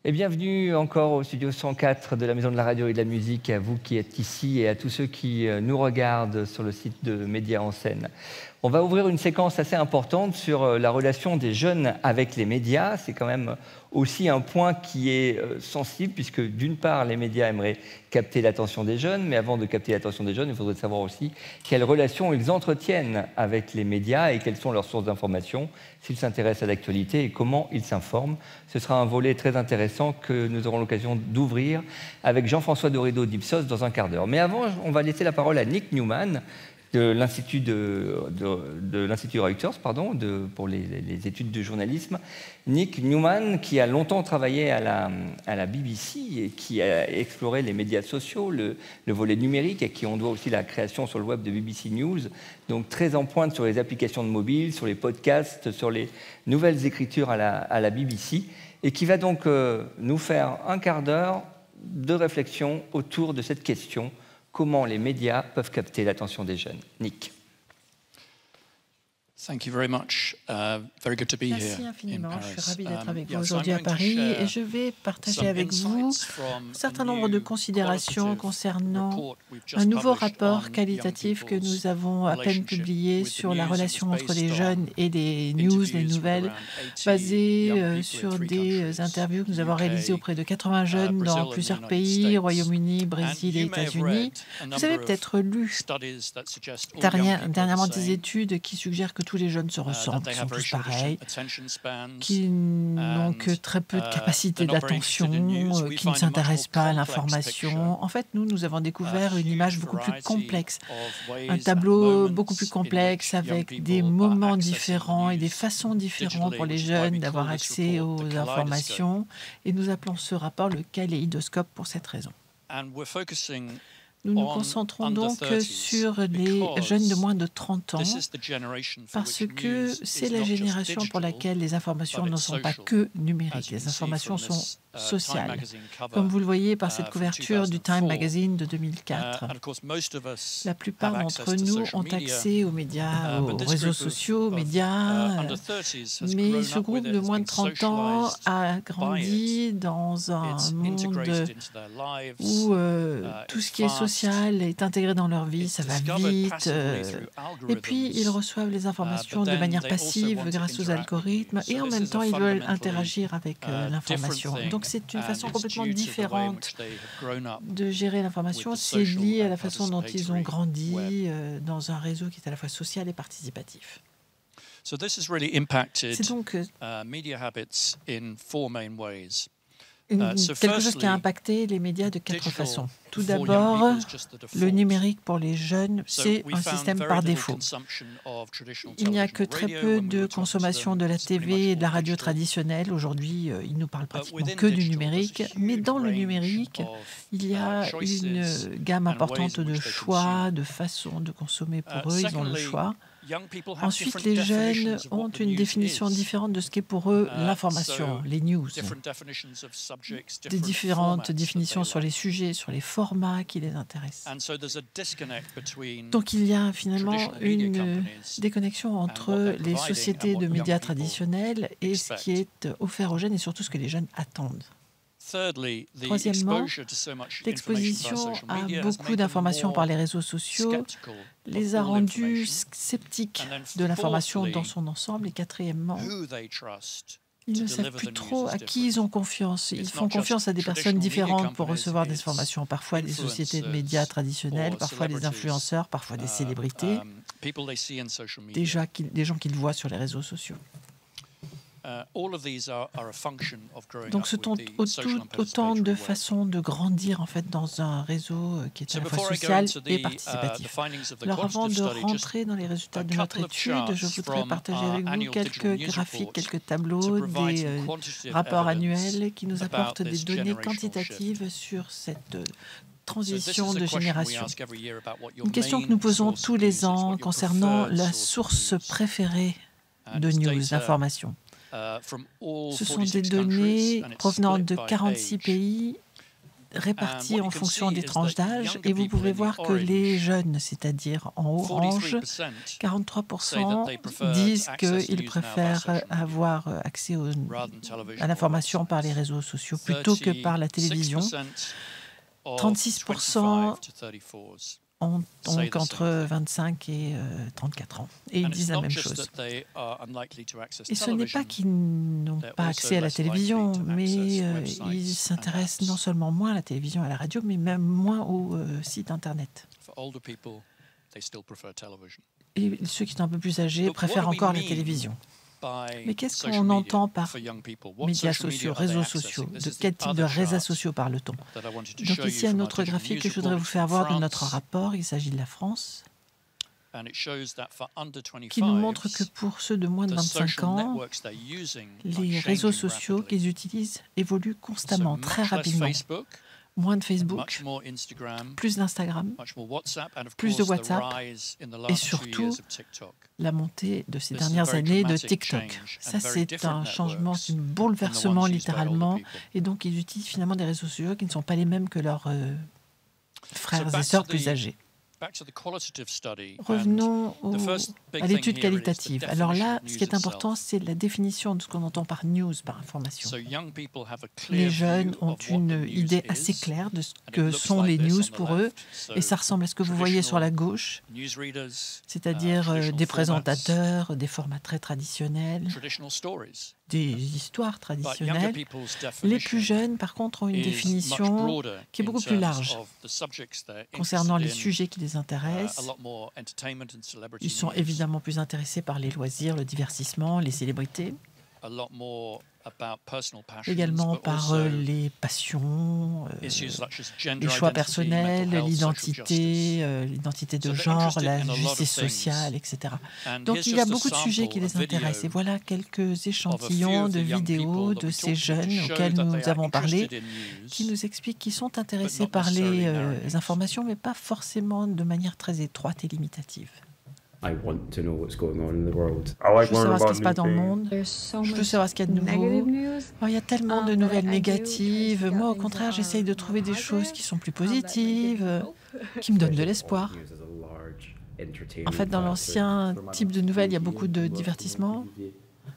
Et bienvenue encore au studio 104 de la Maison de la Radio et de la Musique, à vous qui êtes ici et à tous ceux qui nous regardent sur le site de Médias en scène. On va ouvrir une séquence assez importante sur la relation des jeunes avec les médias. C'est quand même aussi un point qui est sensible, puisque d'une part, les médias aimeraient capter l'attention des jeunes, mais avant de capter l'attention des jeunes, il faudrait savoir aussi quelles relations ils entretiennent avec les médias et quelles sont leurs sources d'information, s'ils s'intéressent à l'actualité et comment ils s'informent. Ce sera un volet très intéressant que nous aurons l'occasion d'ouvrir avec Jean-François Dorido d'Ipsos dans un quart d'heure. Mais avant, on va laisser la parole à Nick Newman, de l'Institut Reuters, pour les études de journalisme. Nick Newman, qui a longtemps travaillé à la BBC et qui a exploré les médias sociaux, le volet numérique, et qui on doit aussi la création sur le web de BBC News, donc très en pointe sur les applications de mobile, sur les podcasts, sur les nouvelles écritures à la BBC, et qui va donc nous faire un quart d'heure de réflexion autour de cette question: comment les médias peuvent capter l'attention des jeunes. Nick. Thank you very much. Very good to be Merci here infiniment. in Je suis Paris. ravie d'être avec vous So aujourd'hui I'm à going to Paris share et je vais partager some avec vous insights from un certain a nombre de new considérations qualitative concernant report we've just un nouveau published rapport on qualitatif young que people's nous avons à peine relationship publié with the sur la news. It was relation entre les based jeunes on et les news, les interviews with nouvelles, around 80 basées young people in sur 3 des countries, interviews que nous avons réalisées UK, auprès de 80 jeunes Brazil dans and the plusieurs United pays, States. Royaume-Uni, And Brésil et you may have États-Unis. read a Vous avez number of peut-être lu studies that suggest all young people are the dernièrement des same, études qui suggèrent que tous les jeunes se that ressemblent, they qu'ils have sont very tous short pareils, attention spans, qui n'ont and que très peu de capacité they're not very interested in news. d'attention, We qui ne find a much more s'intéressent pas à complex l'information. picture, En fait, nous avons a découvert une huge image beaucoup plus variety complexe, of un ways and tableau beaucoup plus moments in complexe which young avec des people are moments accessing différents et des news façons différentes digitally, pour les which is why jeunes we d'avoir call this accès report the aux kaleidoscope. informations. Et nous appelons ce rapport le kaléidoscope pour cette raison. And we're focusing Nous nous on concentrons under donc 30s sur les jeunes de moins de 30 ans, this is the generation for parce which que news c'est is la not just génération pour digital, laquelle les informations but ne it's sont pas social, que as numériques. you Les can see informations from sont this Time sociales, magazine cover comme vous le voyez par cette from couverture du Time 2004. Magazine de 2004. And of course, most of us La plupart have d'entre access to nous social ont media, accès aux médias, but aux this réseaux group sociaux, aux of médias, under 30s has mais grown ce up with groupe it, de has moins de been 30 ans socialized a by grandi it. dans un It's monde integrated into their lives. où tout It's ce qui est fast. social est intégré dans leur vie, It's ça va discovered vite, passively through et puis ils algorithms. reçoivent les informations But de then manière they also passive want to grâce aux interact with algorithmes, you. So et en this même is a temps ils veulent fundamentally interagir avec l'information. different Donc thing, c'est une and façon it's complètement due to the way in différente which they have grown up de gérer l'information, with the c'est social lié à and la façon dont ils ont participatory grandi web. dans un réseau qui est à la fois social et participatif. So this has really impacted C'est donc media habits in 4 main ways. So quelque chose qui a firstly, impacté les médias de 4 digital façons. Tout for young d'abord, people is just the le default. numérique pour les jeunes, So c'est we un found système very par little défaut. consumption of traditional Il n'y a que television or très radio peu when we de were talking to consommation them. de la It's pretty TV much et de all la radio digital. traditionnelle. Aujourd'hui, ils nous parlent pratiquement within que du digital, numérique. there's a Mais huge dans le range numérique, of, il y a choices une gamme and importante ways in de which they choix, consume. de façons de consommer pour eux. Ils ont le Secondly, choix. young people have Ensuite, different les jeunes definitions of ont what the une news définition is. différente de ce qu'est pour eux l'information, So les news. different definitions of subjects, Des different différentes formats that définitions they sur les like. sujets, sur les formats qui les intéressent. And so there's a disconnect between Donc il y a finalement traditional media une companies déconnexion what entre they're les providing sociétés and what de young médias people traditionnelles et ce qui expect. est offert aux jeunes et surtout ce que les jeunes attendent. Thirdly, the Troisièmement, exposure to so much information l'exposition via social à media has beaucoup made them d'informations par more les réseaux sociaux skeptical les of a all rendus information. sceptiques And then de l'information fourthly, dans son ensemble. Et quatrièmement, who they trust ils to ne savent deliver plus the trop news is à qui ils ont confiance. Ils It's font not just confiance à des personnes traditional media différentes pour companies, recevoir des it's informations. Parfois des sociétés de influencers médias traditionnelles, or parfois des celebrities, influenceurs, parfois des célébrités, people they see in social media. des gens qu'ils voient sur les réseaux sociaux. All of these are a function of growing Donc up ce sont with the social and autant de participatory web. façons de grandir en fait dans un réseau qui est So à la fois before I go social into et the participatif. findings of the Alors avant quantitative de study, just rentrer dans les résultats a de notre couple of étude, je charts voudrais from partager our avec vous annual digital quelques news graphiques, report quelques to tableaux, provide des some quantitative rapports evidence annuels qui nous about apportent des this données generational quantitatives sur cette So this transition is a de question we génération. ask every year about what your Une question main que nous posons source tous of news les is, ans what your concernant preferred la source source of news. préférée And de it's news, data, d'informations. from all Ce sont des 46 données countries, and it's provenant split de by 46 age. pays répartis en fonction des tranches d'âge et vous pouvez voir que les jeunes, c'est-à-dire en orange, 43% disent qu'ils préfèrent avoir accès à l'information par les réseaux sociaux plutôt que par la télévision. 36% ont donc entre 25 et 34 ans. Et ils disent la même chose. Et ce n'est pas qu'ils n'ont pas accès à la télévision, mais ils s'intéressent non seulement moins à la télévision et à la radio, mais même moins aux sites Internet. Et ceux qui sont un peu plus âgés préfèrent encore la télévision. Mais qu'est-ce qu'on entend par médias sociaux, réseaux sociaux? De quel type de réseaux sociaux parle-t-on? Donc ici, un autre graphique que je voudrais vous faire voir de notre rapport. Il s'agit de la France, qui nous montre que pour ceux de moins de 25 ans, les réseaux sociaux qu'ils utilisent évoluent constamment, très rapidement. Moins de Facebook, plus d'Instagram, plus de WhatsApp et surtout la montée de ces dernières années de TikTok. Ça, c'est un changement, c'est un bouleversement littéralement. Et donc, ils utilisent finalement des réseaux sociaux qui ne sont pas les mêmes que leurs frères et sœurs plus âgés. Revenons à l'étude qualitative. Alors là, ce qui est important, c'est la définition de ce qu'on entend par news, par information. Les jeunes ont une idée assez claire de ce que sont les news pour eux, et ça ressemble à ce que vous voyez sur la gauche, c'est-à-dire des présentateurs, des formats très traditionnels, des histoires traditionnelles. Les plus jeunes, par contre, ont une définition qui est beaucoup plus large concernant les sujets qui les intéressent. Ils sont évidemment plus intéressés par les loisirs, le divertissement, les célébrités, également par les passions, les choix personnels, l'identité de genre, la justice sociale, etc. Donc il y a beaucoup de sujets qui les intéressent. Et voilà quelques échantillons de vidéos de ces jeunes auxquels nous avons parlé, qui nous expliquent qu'ils sont intéressés par les informations, mais pas forcément de manière très étroite et limitative. I want to know what's going on in the world. Je veux savoir ce qui se passe dans le monde. Je veux savoir ce qu'il y a de nouveau. Oh, il y a tellement de nouvelles négatives. Moi, au contraire, j'essaye de trouver des choses qui sont plus positives, qui me donnent de l'espoir. En fait, dans l'ancien type de nouvelles, il y a beaucoup de divertissement.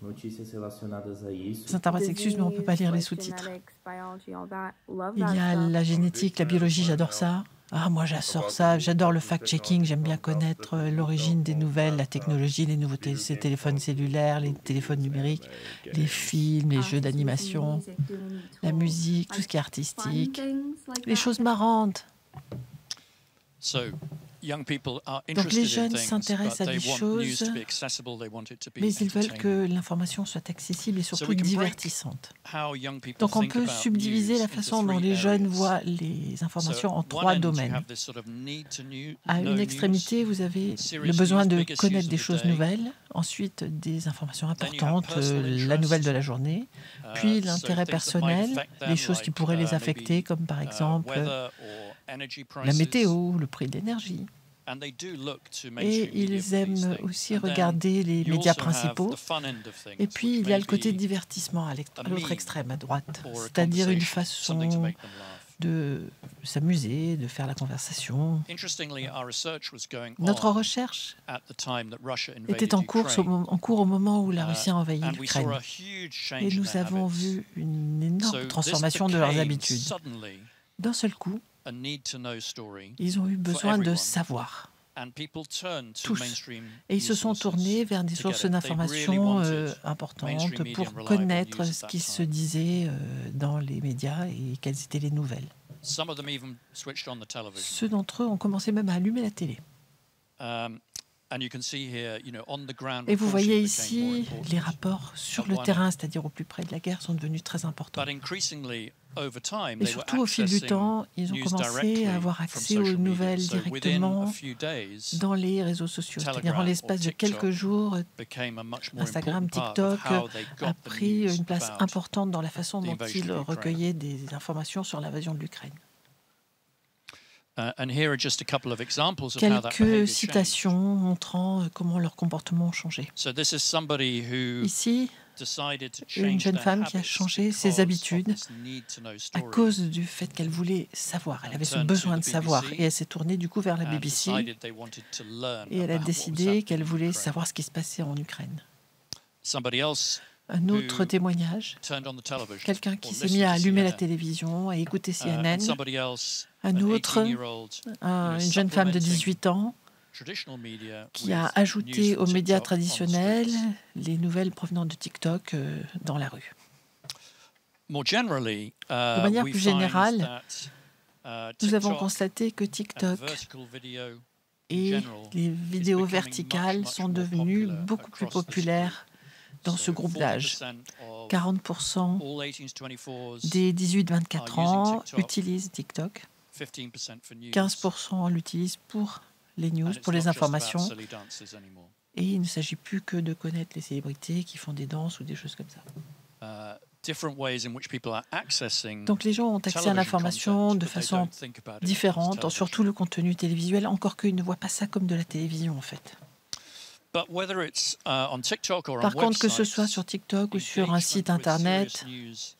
Les interprètes s'excusent, mais on ne peut pas lire les sous-titres. Il y a la génétique, la biologie, j'adore ça. Ah, moi j'adore ça, j'adore le fact-checking, j'aime bien connaître l'origine des nouvelles, la technologie, les nouveautés, ces téléphones cellulaires, les téléphones numériques, les films, les jeux d'animation, la musique, tout ce qui est artistique, les choses marrantes. Donc les jeunes s'intéressent à des choses, mais ils veulent que l'information soit accessible et surtout divertissante. Donc on peut subdiviser la façon dont les jeunes voient les informations en 3 domaines. À une extrémité, vous avez le besoin de connaître des choses nouvelles, ensuite des informations importantes, la nouvelle de la journée, puis l'intérêt personnel, les choses qui pourraient les affecter, comme par exemple la météo, le prix de l'énergie. Et ils aiment aussi regarder les médias principaux. Et puis, il y a le côté divertissement à l'autre extrême, à droite, c'est-à-dire une façon de s'amuser, de faire la conversation. Notre recherche était en cours au moment où la Russie a envahi l'Ukraine. Et nous avons vu une énorme transformation de leurs habitudes. D'un seul coup, ils ont eu besoin de savoir, tous. Et ils se sont tournés vers des sources d'informations importantes pour connaître ce qui se disait dans les médias et quelles étaient les nouvelles. Ceux d'entre eux ont commencé même à allumer la télé. Et vous voyez ici, les rapports sur le terrain, c'est-à-dire au plus près de la guerre, sont devenus très importants. Et surtout, au fil du temps, ils ont commencé à avoir accès aux nouvelles directement dans les réseaux sociaux. C'est-à-dire, en l'espace de quelques jours, Instagram, TikTok a pris une place importante dans la façon dont ils recueillaient des informations sur l'invasion de l'Ukraine. Quelques citations montrant comment leurs comportements ont changé. Ici, une jeune femme qui a changé ses habitudes à cause du fait qu'elle voulait savoir. Elle avait ce besoin de savoir. Et elle s'est tournée du coup vers la BBC et elle a décidé qu'elle voulait savoir ce qui se passait en Ukraine. Un autre témoignage, quelqu'un qui s'est mis à allumer la télévision, à écouter CNN. Un autre, une jeune femme de 18 ans, qui a ajouté aux médias traditionnels les nouvelles provenant de TikTok dans la rue. De manière plus générale, nous avons constaté que TikTok et les vidéos verticales sont devenues beaucoup plus populaires dans ce groupe d'âge. 40% des 18-24 ans utilisent TikTok. 15% l'utilisent pour les news, pour les informations. Et il ne s'agit plus que de connaître les célébrités qui font des danses ou des choses comme ça. Donc les gens ont accès à l'information de façon différente, surtout le contenu télévisuel, encore qu'ils ne voient pas ça comme de la télévision en fait. Par contre, que ce soit sur TikTok ou sur un site Internet,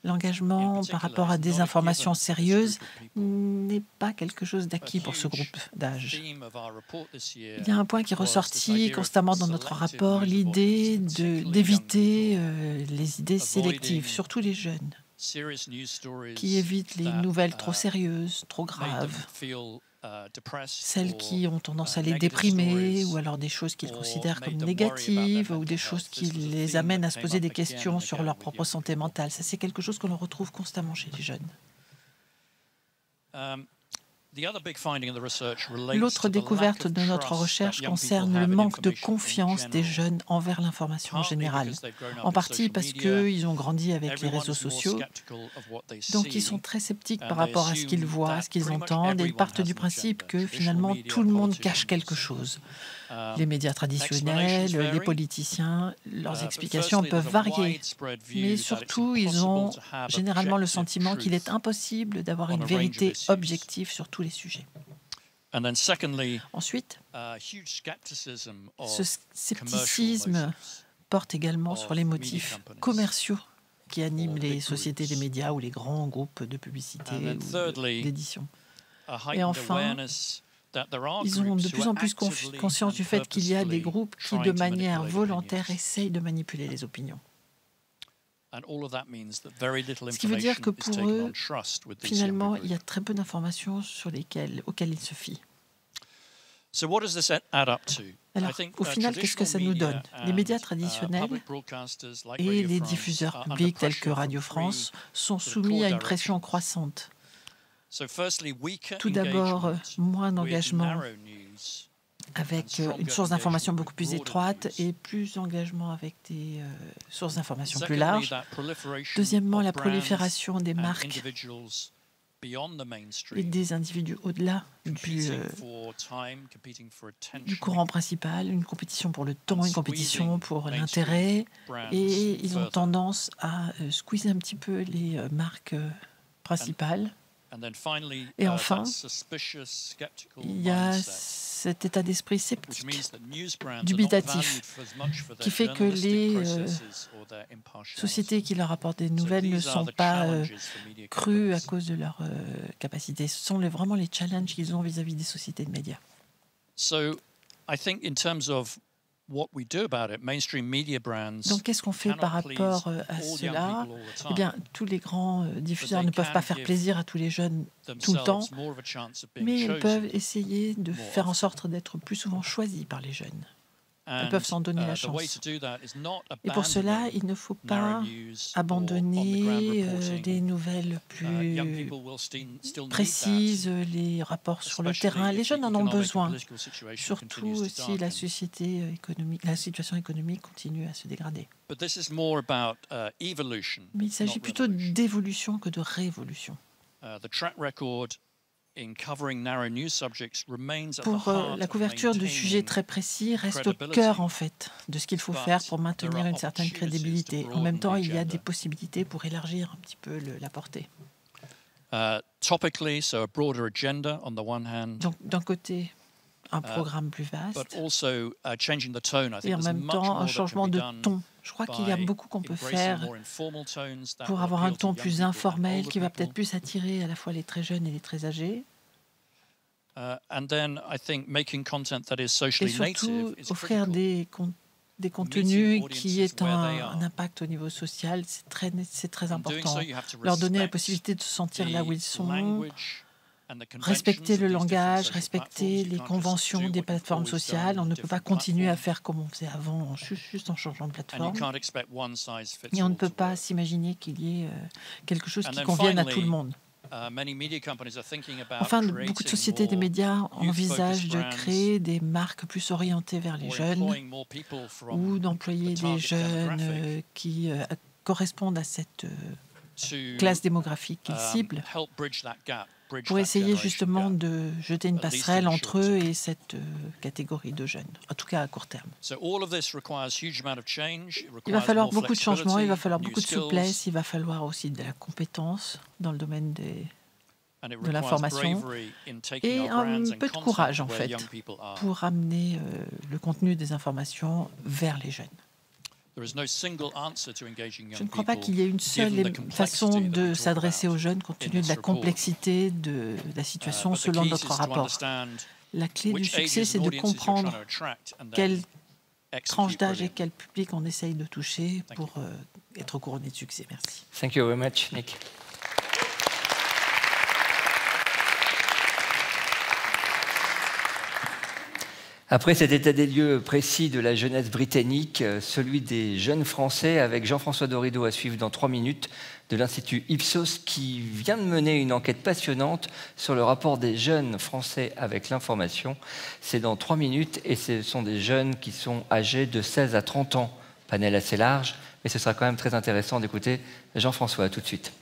l'engagement par rapport à des informations sérieuses n'est pas quelque chose d'acquis pour ce groupe d'âge. Il y a un point qui est ressorti constamment dans notre rapport, l'idée d'éviter les idées sélectives, surtout les jeunes, qui évitent les nouvelles trop sérieuses, trop graves. Celles qui ont tendance à les déprimer, ou alors des choses qu'ils considèrent comme négatives, ou des choses qui les amènent à se poser des questions sur leur propre santé mentale. Ça, c'est quelque chose que l'on retrouve constamment chez les jeunes. L'autre découverte de notre recherche concerne le manque de confiance des jeunes envers l'information en général, en partie parce qu'ils ont grandi avec les réseaux sociaux, donc ils sont très sceptiques par rapport à ce qu'ils voient, à ce qu'ils entendent, et ils partent du principe que finalement tout le monde cache quelque chose. Les médias traditionnels, les politiciens, leurs explications peuvent varier, mais surtout ils ont généralement le sentiment qu'il est impossible d'avoir une vérité objective sur tous les sujets. Ensuite, ce scepticisme porte également sur les motifs commerciaux qui animent les sociétés des médias ou les grands groupes de publicité ou d'édition. Et enfin, ils ont de plus en plus conscience du fait qu'il y a des groupes qui, de manière volontaire, essayent de manipuler les opinions. Ce qui veut dire que pour eux, finalement, il y a très peu d'informations auxquelles ils se fient. Alors, au final, qu'est-ce que ça nous donne? Les médias traditionnels et les diffuseurs publics tels que Radio France sont soumis à une pression croissante. Tout d'abord, moins d'engagement avec une source d'information beaucoup plus étroite et plus d'engagement avec des sources d'information plus larges. Deuxièmement, la prolifération des marques et des individus au-delà du courant principal, une compétition pour le temps, une compétition pour l'intérêt, et ils ont tendance à squeezer un petit peu les marques principales. Et enfin, il y a cet état d'esprit sceptique, dubitatif, qui fait que les sociétés qui leur apportent des nouvelles ne sont pas crues à cause de leur capacité. Ce sont vraiment les challenges qu'ils ont vis-à-vis des sociétés de médias. Donc, qu'est-ce qu'on fait par rapport à cela? Eh bien, tous les grands diffuseurs ne peuvent pas faire plaisir à tous les jeunes tout le temps, mais ils peuvent essayer de faire en sorte d'être plus souvent choisis par les jeunes. Ils peuvent s'en donner la chance. Et pour cela, il ne faut pas abandonner des nouvelles plus précises, les rapports sur le terrain. Les jeunes en ont besoin, surtout si la situation économique continue à se dégrader. Mais il s'agit plutôt d'évolution que de révolution. Pour la couverture de sujets très précis reste au cœur en fait de ce qu'il faut faire pour maintenir une certaine crédibilité. En même temps, il y a des possibilités pour élargir un petit peu la portée. Donc d'un côté, un programme plus vaste, et en même temps un changement de ton Je crois qu'il y a beaucoup qu'on peut faire pour avoir un ton plus informel qui va peut-être plus attirer à la fois les très jeunes et les très âgés. Et surtout, offrir des contenus qui aient un impact au niveau social, c'est très important. Leur donner la possibilité de se sentir là où ils sont, respecter le langage, respecter les conventions des plateformes sociales. On ne peut pas continuer à faire comme on faisait avant, juste en changeant de plateforme. Et on ne peut pas s'imaginer qu'il y ait quelque chose qui convienne à tout le monde. Enfin, beaucoup de sociétés des médias envisagent de créer des marques plus orientées vers les jeunes ou d'employer des jeunes qui correspondent à cette classe démographique qu'ils ciblent pour essayer justement de jeter une passerelle entre eux et cette catégorie de jeunes, en tout cas à court terme. Il va falloir beaucoup de changements, il va falloir beaucoup de souplesse, il va falloir aussi de la compétence dans le domaine de l'information et un peu de courage en fait pour amener le contenu des informations vers les jeunes. Je ne crois pas qu'il y ait une seule façon de s'adresser aux jeunes compte tenu de la complexité de la situation selon notre rapport. La clé du succès, c'est de comprendre quelle tranche d'âge et quel public on essaye de toucher pour être couronné de succès. Merci. Thank you very much, Nick. Après cet état des lieux précis de la jeunesse britannique, celui des jeunes Français avec Jean-François Dorido à suivre dans 3 minutes de l'Institut Ipsos qui vient de mener une enquête passionnante sur le rapport des jeunes Français avec l'information. C'est dans 3 minutes et ce sont des jeunes qui sont âgés de 16 à 30 ans. Panel assez large, mais ce sera quand même très intéressant d'écouter Jean-François. À tout de suite.